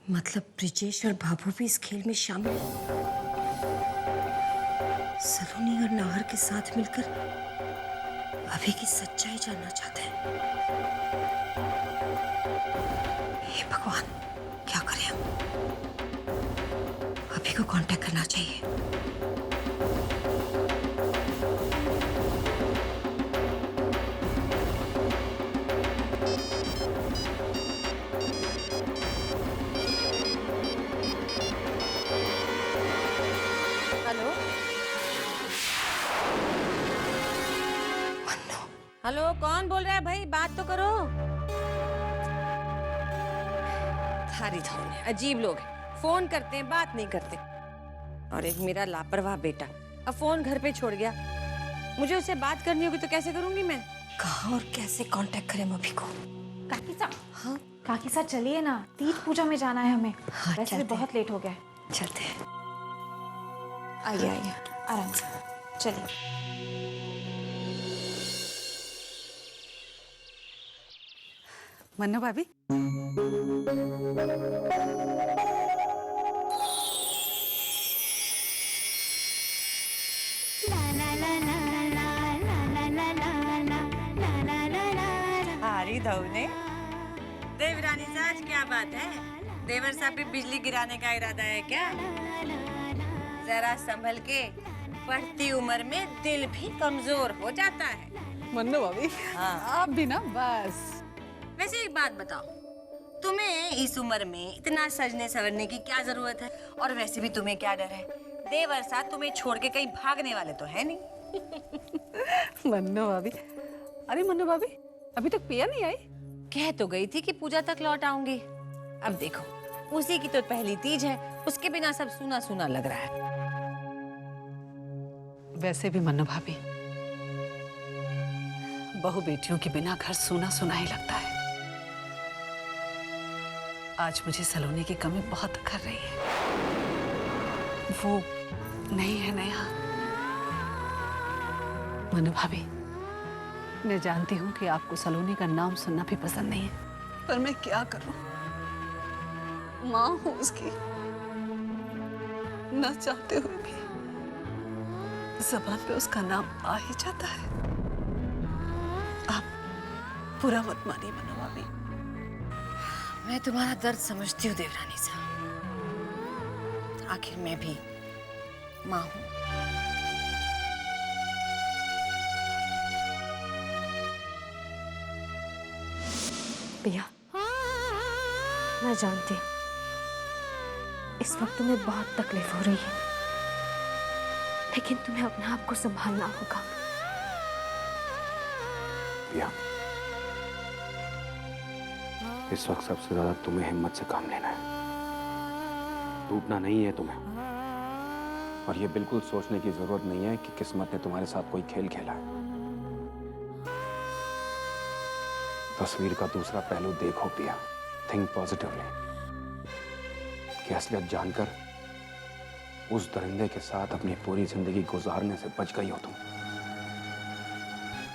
मतलब ब्रिजेश और भाभू भी इस खेल में शामिल हैं। सलोनी और नाहर के साथ मिलकर अभी की सच्चाई जानना चाहते हैं। हे भगवान, क्या करें हम? अभी को कांटेक्ट करना चाहिए। हेलो मन्नू, हेलो, कौन बोल रहा है भाई? बात तो करो। थारी थारी अजीब लोग हैं, फोन करते हैं बात नहीं करते। और एक मेरा लापरवाह बेटा अब फोन घर पे छोड़ गया। मुझे उससे बात करनी होगी तो कैसे करूंगी मैं? कहाँ और कैसे कांटेक्ट करें अभी को? काकी साहब, हाँ काकी साहब चलिए ना, तीज पूजा में जाना है हमें। हाँ, वैसे भी चलते बहुत लेट हो गया है। चलते हैं। आइए आइए, आराम से चलिए। मन्नू भाभी, हारी धौने देवरानी से आज क्या बात है? देवर साहब पे बिजली गिराने का इरादा है क्या? जरा संभल के, बढ़ती उम्र में दिल भी कमजोर हो जाता है। मन्नू भाभी, हाँ। आप भी ना बस। वैसे एक बात बताओ, तुम्हें इस उम्र में इतना सजने संवरने की क्या जरूरत है? और वैसे भी तुम्हें क्या डर है? देवर साहब तुम्हें छोड़ के कहीं भागने वाले तो है नहीं। मन्नू भाभी, अरे मन्नू भाभी, अभी तक पिया नहीं आई? कह तो गई थी कि पूजा तक लौट आऊंगी। अब देखो, उसी की तो पहली तीज है, उसके बिना सब सूना सूना लग रहा है। वैसे भी मन्नू भाभी, बहू बेटियों के बिना घर सूना सूना ही लगता है। आज मुझे सलोनी की कमी बहुत कर रही है। वो नहीं है नेहा। मन्नू भाभी, मैं जानती हूँ कि आपको सलोनी का नाम सुनना भी पसंद नहीं है, पर मैं क्या करूं? माँ हूं उसकी, न चाहते हुए भी ज़बान पे उसका नाम आ ही जाता है। आप बुरा मत मानिए मन्नू भाभी। मैं तुम्हारा दर्द समझती हूँ देवरानी साहब, आखिर मैं भी माँ हूँ। पिया, मैं जानती हूँ इस वक्त तुम्हें बहुत तकलीफ हो रही है, लेकिन तुम्हें अपने आप को संभालना होगा। पिया, इस वक्त सबसे ज्यादा तुम्हें हिम्मत से काम लेना है, टूटना नहीं है तुम्हें। और ये बिल्कुल सोचने की जरूरत नहीं है कि किस्मत ने तुम्हारे साथ कोई खेल खेला है। तस्वीर का दूसरा पहलू देखो पिया, थिंक पॉजिटिवली। कि असलियत जानकर उस दरिंदे के साथ अपनी पूरी जिंदगी गुजारने से बच गई हो तुम।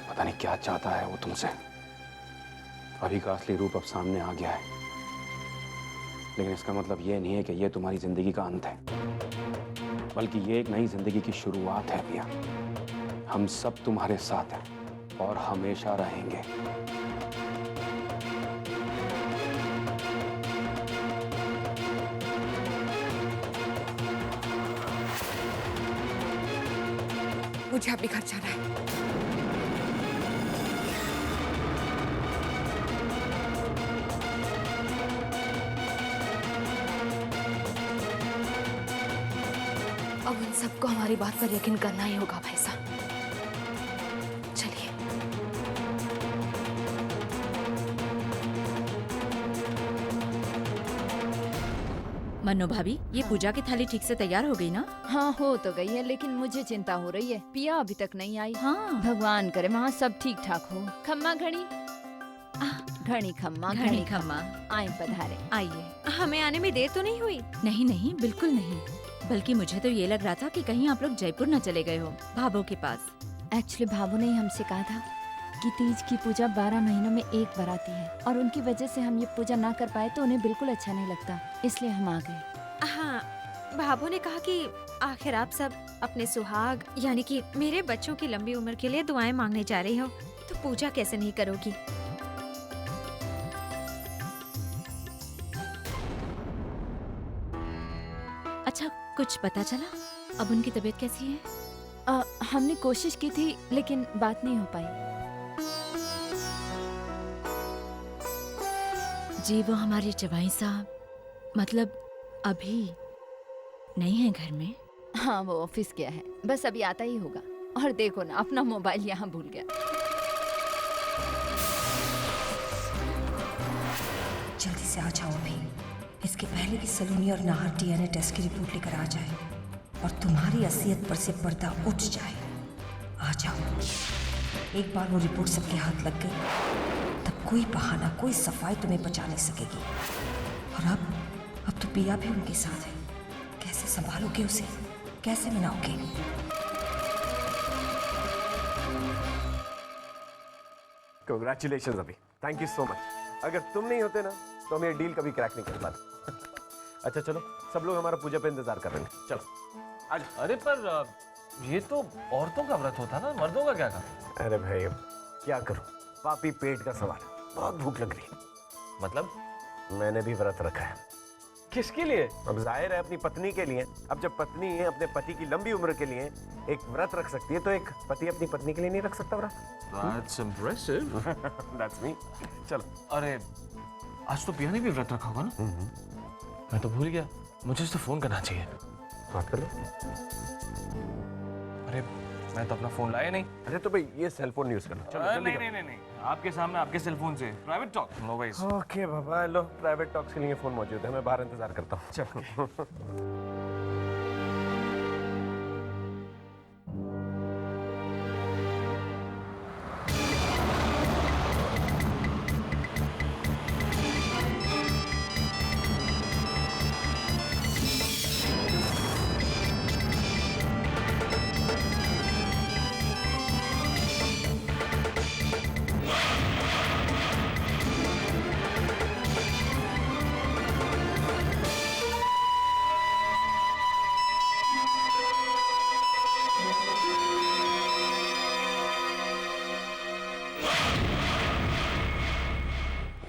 पता नहीं क्या चाहता है वो तुमसे। अभी का असली रूप अब सामने आ गया है, लेकिन इसका मतलब ये नहीं है कि ये तुम्हारी जिंदगी का अंत है, बल्कि ये एक नई जिंदगी की शुरुआत है पिया। हम सब तुम्हारे साथ हैं और हमेशा रहेंगे। मुझे अभी घर जाना है। अब इन सबको हमारी बात पर यकीन करना ही होगा भाई साहब। चलिए। मन्नू भाभी, ये पूजा की थाली ठीक से तैयार हो गई ना? हाँ हो तो गई है, लेकिन मुझे चिंता हो रही है, पिया अभी तक नहीं आई। हाँ। भगवान करे वहाँ सब ठीक ठाक हो। खम्मा घड़ी, घड़ी खम्मा घड़ी खम्मा, आए पधारे। आइए। हमें आने में देर तो नहीं हुई? नहीं नहीं, बिल्कुल नहीं। बल्कि मुझे तो ये लग रहा था कि कहीं आप लोग जयपुर न चले गए हो भाभो के पास। एक्चुअली भाभू ने ही हमसे कहा था की तीज की पूजा 12 महीनों में एक बार आती है और उनकी वजह से हम ये पूजा ना कर पाए तो उन्हें बिल्कुल अच्छा नहीं लगता, इसलिए हम आ गए। हाँ, भाभू ने कहा कि आखिर आप सब अपने सुहाग यानी कि मेरे बच्चों की लंबी उम्र के लिए दुआएं मांगने जा रही हो, तो पूजा कैसे नहीं करोगी। अच्छा, कुछ पता चला अब उनकी तबीयत कैसी है? हमने कोशिश की थी लेकिन बात नहीं हो पाई। जी वो हमारे जवाई साहब मतलब अभी नहीं है घर में? हाँ, वो ऑफिस गया है, बस अभी आता ही होगा। और देखो ना, अपना मोबाइल यहाँ भूल गया। जल्दी से आ जाओ अभी, इसके पहले कि सलोनी और नाहर डीएनए टेस्ट की रिपोर्ट लेकर आ जाए और तुम्हारी असलियत पर से पर्दा उठ जाए। आ जाओ, एक बार वो रिपोर्ट सबके हाथ लग गई तब कोई बहाना, कोई सफाई तुम्हें बचा नहीं सकेगी। और अब तो पिया भी उनके साथ है, कैसे संभालोगे उसे, कैसे मनाओगे? कंग्रेचुलेशंस अभी, थैंक यू सो मच। अगर तुम नहीं होते ना तो हम ये डील कभी क्रैक नहीं कर पाते। अच्छा चलो, सब लोग हमारा पूजा पे इंतजार कर रहे हैं, चलो आज। अरे पर ये तो औरतों का व्रत होता ना, मर्दों का क्या काम? अरे भाई अब क्या करूं, पापी पेट का सवाल है, बहुत भूख लग रही है। मतलब मैंने भी व्रत रखा है। किसके लिए? अब जाहिर है अपनी पत्नी के लिए। अब जब पत्नी है अपने पति की लंबी उम्र के लिए एक व्रत रख सकती है, तो एक पति अपनी पत्नी के लिए नहीं रख सकता व्रत? That's impressive. That's me. चलो। अरे आज तो पिया ने भी व्रत रखा होगा ना? मैं तो भूल गया, मुझे उससे फोन करना चाहिए। बात कर लो। अरे मैं तो अपना फोन लाया नहीं। अरे तो भाई ये सेल फोन यूज करना। चलो जल्दी नहीं नहीं नहीं, आपके सामने आपके सेल फोन से private talk. No voice. Okay बाबा, लो प्राइवेट टॉक्स के लिए फोन मौजूद है, मैं बाहर इंतजार करता हूँ। चलो।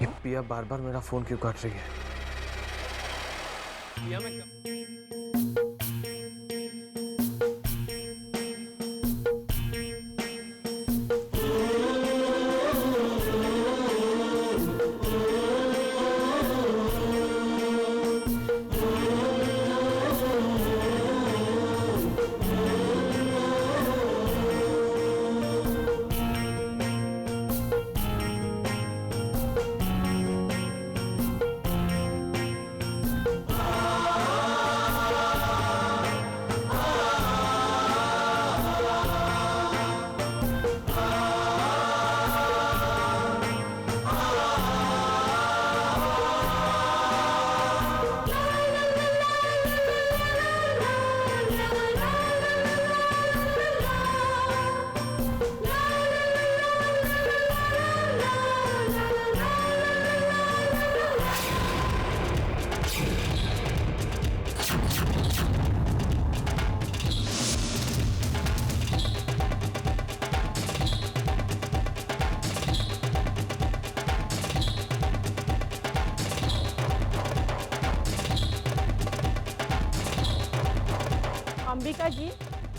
ये पिया बार बार मेरा फोन क्यों काट रही है? पिया मैं अंबिका जी,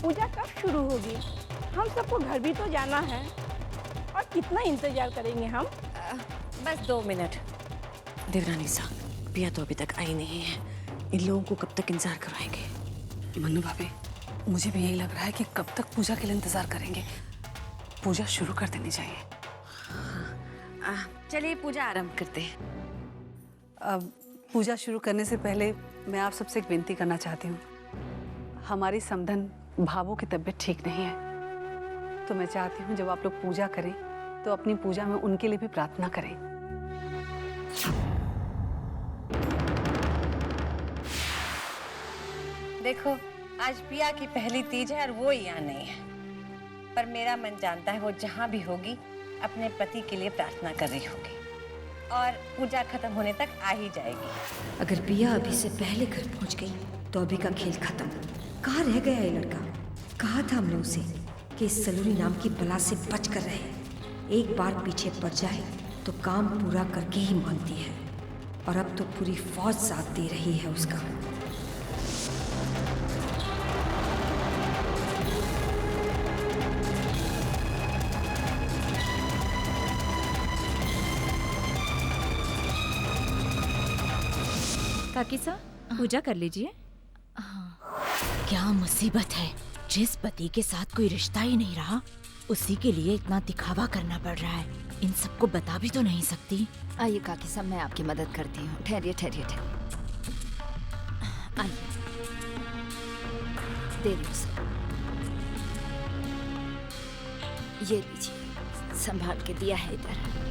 पूजा कब शुरू होगी? हम सबको घर भी तो जाना है और कितना इंतजार करेंगे हम? बस 2 मिनट। देवरानी साहब, पिया तो अभी तक आई नहीं है, इन लोगों को कब तक इंतजार करवाएंगे? मन्नू भाभी, मुझे भी यही लग रहा है कि कब तक पूजा के लिए इंतजार करेंगे। पूजा शुरू कर देनी चाहिए। चलिए पूजा आरंभ करते हैं। अब पूजा शुरू करने से पहले मैं आप सबसे एक विनती करना चाहती हूँ। हमारी समधन भावों की तबीयत ठीक नहीं है, तो मैं चाहती हूँ जब आप लोग पूजा करें तो अपनी पूजा में उनके लिए भी प्रार्थना करें। देखो, आज पिया की पहली तीज है और वो यहाँ नहीं है, पर मेरा मन जानता है वो जहाँ भी होगी अपने पति के लिए प्रार्थना कर रही होगी और पूजा खत्म होने तक आ ही जाएगी। अगर पिया अभी से पहले घर पहुंच गई तो अभी का खेल खत्म। कहाँ रह गया ये लड़का? कहा था हमने उसे कि इस सलोनी नाम की बला से बच कर रहे। एक बार पीछे पड़ जाए तो काम पूरा करके ही मानती है, और अब तो पूरी फौज साथ दे रही है उसका। काकी सा पूजा कर लीजिए। क्या मुसीबत है, जिस पति के साथ कोई रिश्ता ही नहीं रहा उसी के लिए इतना दिखावा करना पड़ रहा है। इन सबको बता भी तो नहीं सकती। आइए काकी साहब, मैं आपकी मदद करती हूँ। ठहरिए ठहरिए ठहरिए, आइए दे रही हूँ सर। ये लीजिए, संभाल के दिया है इधर।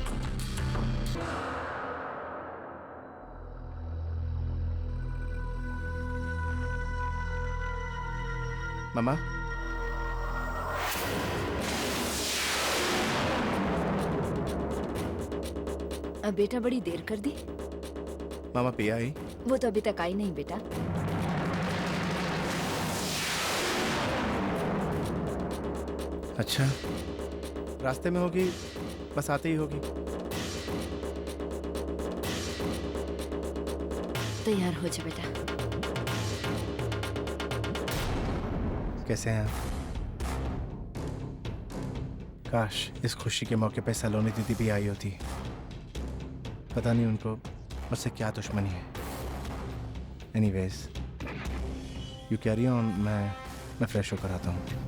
मामा, अब बेटा बड़ी देर कर दी। मामा पिया आई? वो तो अभी तक आई नहीं बेटा। अच्छा, रास्ते में होगी, बस आते ही होगी। तैयार हो जा बेटा। कैसे हैं आप? काश इस खुशी के मौके पे सलोनी दीदी भी आई होती। पता नहीं उनको मुझसे क्या दुश्मनी है। एनीवेज, यू कैरी ऑन, मैं फ्रेश होकर आता हूँ।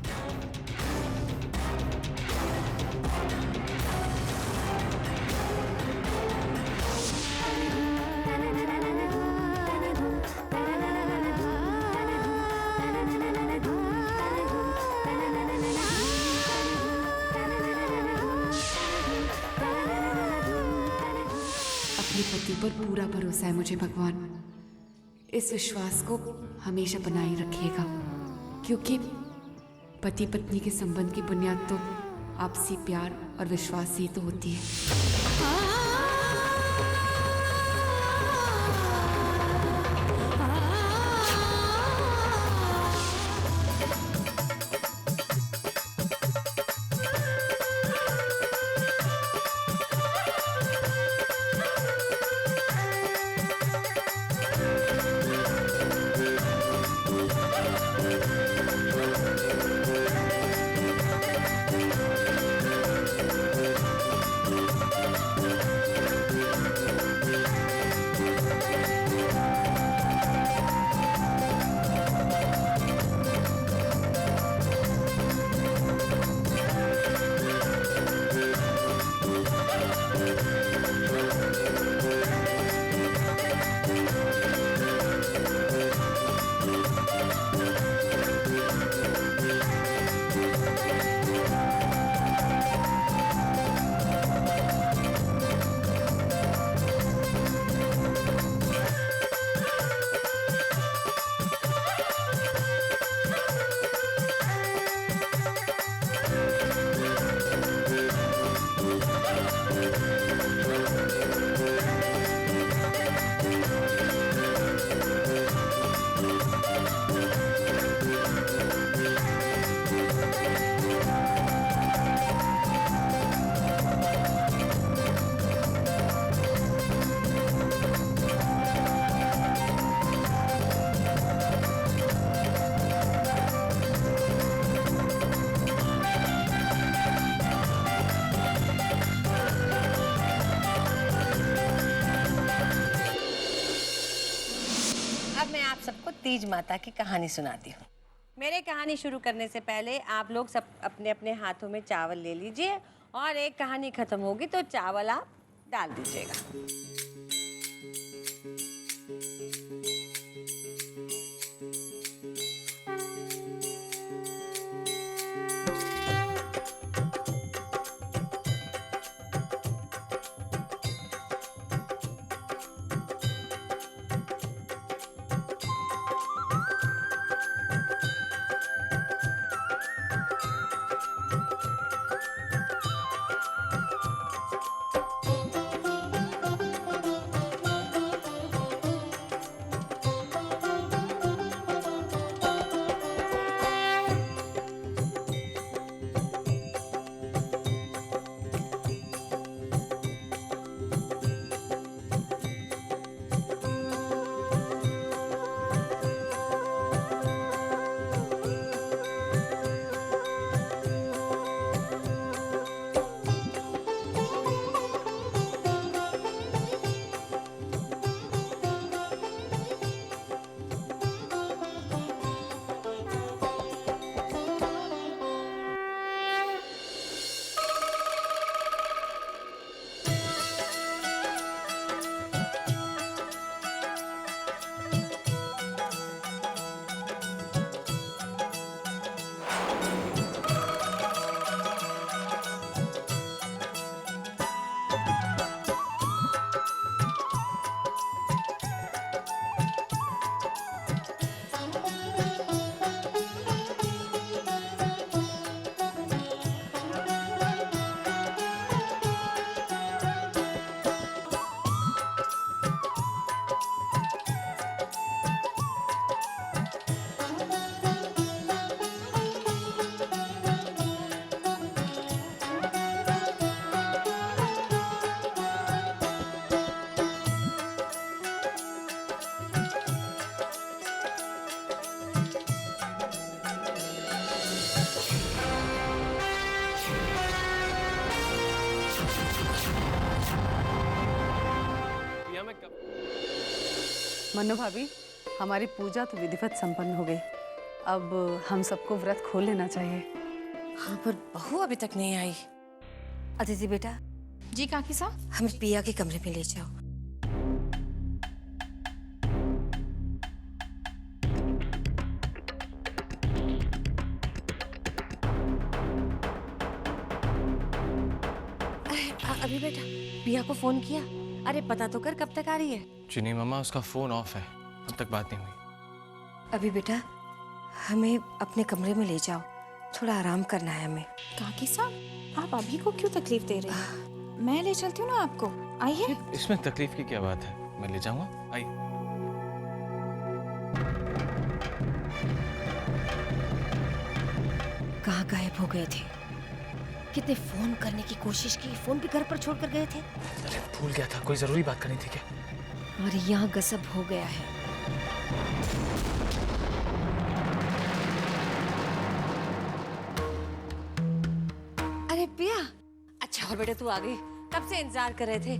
अपने पति पर पूरा भरोसा है मुझे भगवान। इस विश्वास को हमेशा बनाए रखिएगा, क्योंकि पति पत्नी के संबंध की बुनियाद तो आपसी प्यार और विश्वास ही तो होती है। सबको तीज माता की कहानी सुनाती हूँ। मेरे कहानी शुरू करने से पहले आप लोग सब अपने अपने हाथों में चावल ले लीजिए और एक कहानी खत्म होगी तो चावल आप डाल दीजिएगा। मैं कब मन्नू भाभी, हमारी पूजा तो विधिवत संपन्न हो गई। अब हम सबको व्रत खोल लेना चाहिए। हाँ, पर बहू अभी तक नहीं आई। अदिति बेटा, जी काकी साहब। हमें पिया के कमरे में ले जाओ। अभी बेटा, पिया को फोन किया? अरे पता तो कर कब तक आ रही है। जी नहीं मम्मा, उसका फोन ऑफ है, अब तक बात नहीं हुई। अभी बेटा, हमें अपने कमरे में ले जाओ, थोड़ा आराम करना है हमें। काकी साहब, आप अभी को क्यों तकलीफ दे रही हैं? मैं ले चलती हूँ ना आपको। आइए। इसमें तकलीफ की क्या बात है, मैं ले जाऊंगा। आइए। कहाँ गायब हो गए थे? कितने फोन करने की कोशिश की, फोन भी घर पर छोड़ कर गए थे। अरे भूल गया था, कोई जरूरी बात करनी थी क्या? और यहाँ गजब हो गया है। अरे पिया, अच्छा और बेटा तू आ गई, कब से इंतजार कर रहे थे।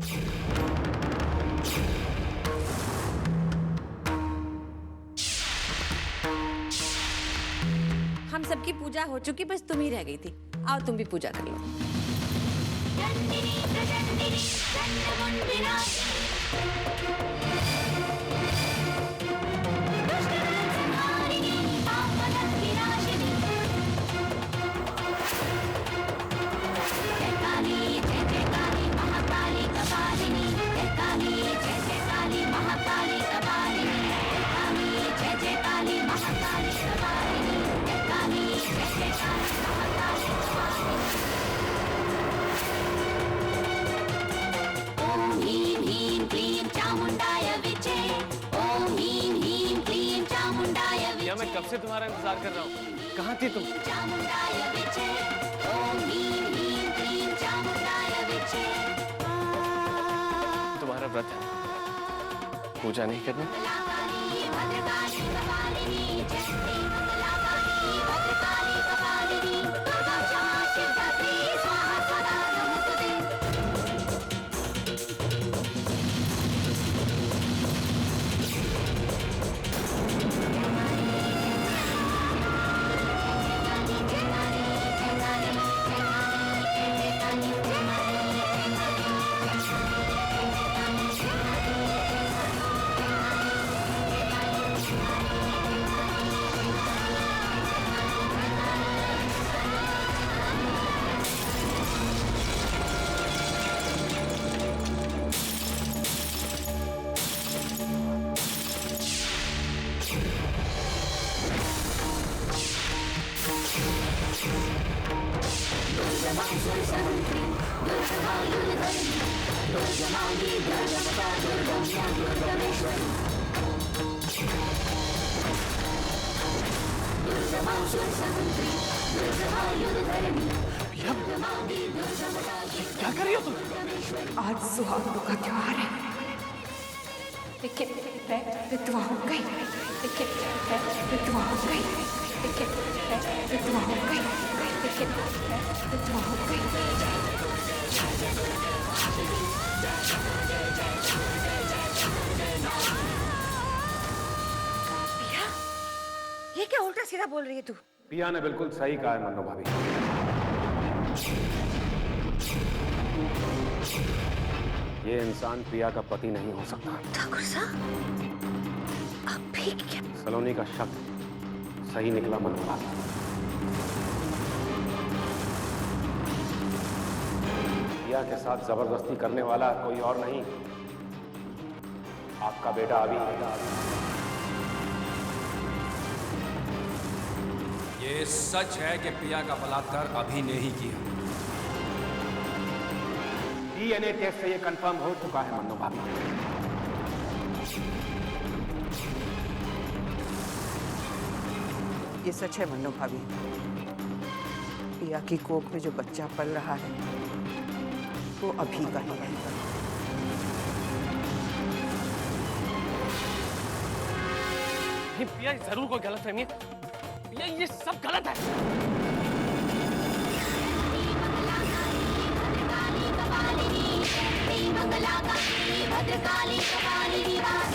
हम सबकी पूजा हो चुकी, बस तुम ही रह गई थी। आओ तुम भी पूजा कर लो। मैं कब से तुम्हारा इंतजार कर रहा हूँ, कहाँ थी तुम? तुम्हारा व्रत है, पूजा नहीं करनी? क्या कर रही हो तुम? आज सुहागों का त्योहार है, लेकिन मैं विधवा हो गई। लेकिन मैं विधवा हो गई। लेकिन मैं विधवा हो गई। लेकिन मैं विधवा हो गई। पिया, ये क्या उल्टा सीधा बोल रही है तू? पिया ने बिल्कुल सही कहा है मन्नू भाभी। ये इंसान प्रिया का पति नहीं हो सकता। ठाकुर साहब, आप भी क्या? सलोनी का शक सही निकला मन्नू भाभी। प्रिया के साथ जबरदस्ती करने वाला कोई और नहीं, आपका बेटा अभी। ये सच है कि प्रिया का बलात्कार अभी ने ही किया। डीएनए टेस्ट से ये कंफर्म हो चुका है मन्नू भाभी। ये सच है मन्नू भाभी, प्रिया की कोख में जो बच्चा पल रहा है वो अभी का ही है। प्रिया जरूर कोई गलतफहमी है, प्रिया ये सब गलत है। मंगला भद्रकाली कपालिनी